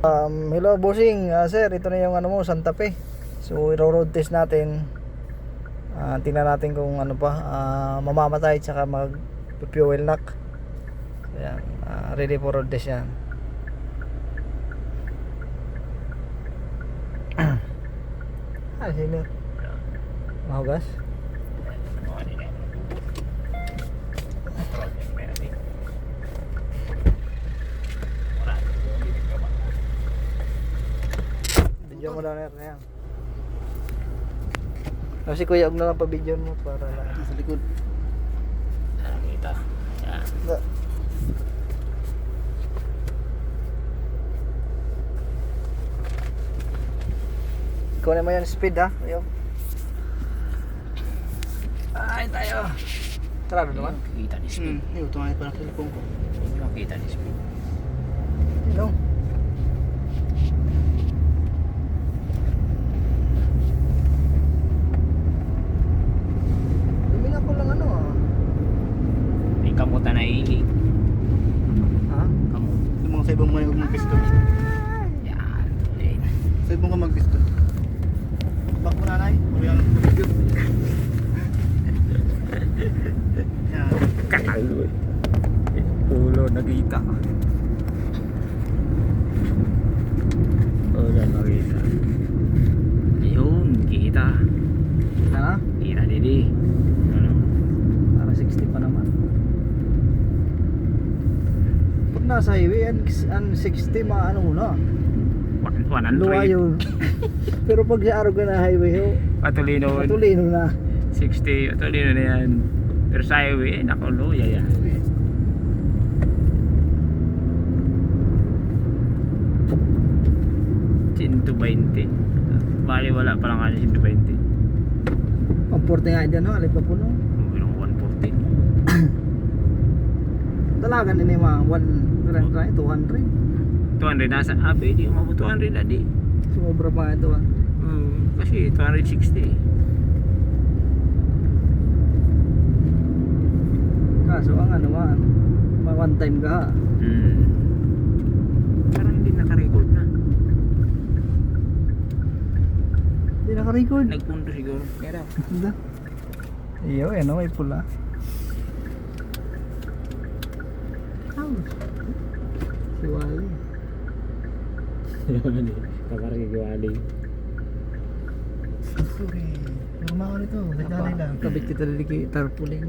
Hello bossing, sir, ito na yung ano mo, Santa Fe. So i-road test natin. Tingnan natin kung ano pa, mamamatay tsaka mag-fuel knock. Ayan, ready for road test yan. Sino? Mahugas? Video mo na yan. Si Kuya, huwag na lang pa-video mo para lang sa likod. Kita. Yan. Ikaw naman yung speed ha. Ayaw. Ay tayo. Sarado naman. Kita ni speed. Ayaw, tumangin pa ng cellphone ko. Kita ni speed. Hello. Luminga ko lang ano May kamutan na ilig. Ha? Kamot. Yung mga sa ibang may mag-pistol. Yan. Tuloy. Sa ibang ka mag-pistol. Bak mo nanay. Uri ang video. Yan. Kakalo eh. Ulo nagita. Ulo nagita. Ayun, kita. Ano? Kita didi. Ano? Para 60 pa naman. Pag nasa highway, ang 60 maano mo na. 100. Luwa yun. Pero pag sa araw ka na highway, Patulino. matulino na. 60. Patulino na yan. Pero sa highway, nakulo. Yaya. 120. Bali wala pa lang ano 120. Ang porte nga dyan, no? Alip pa po, no? Mayroong 140. Talaga din yung mga 100, 200. 200 nasa abe, di umabot 200 na di. Sumobra pa ito, ah. Kasi 260. Kaso ang ano, one time ka, ha? Parang hindi naka-record na. Hindi naka-record. Nagpundo siguro. Kaya Hindi. Iyo, ano, may pula. Si Wally. kaparang giwali. Sorry. Normal ito. Nagdalay lang. Kabit kita dali kay tarpaulin.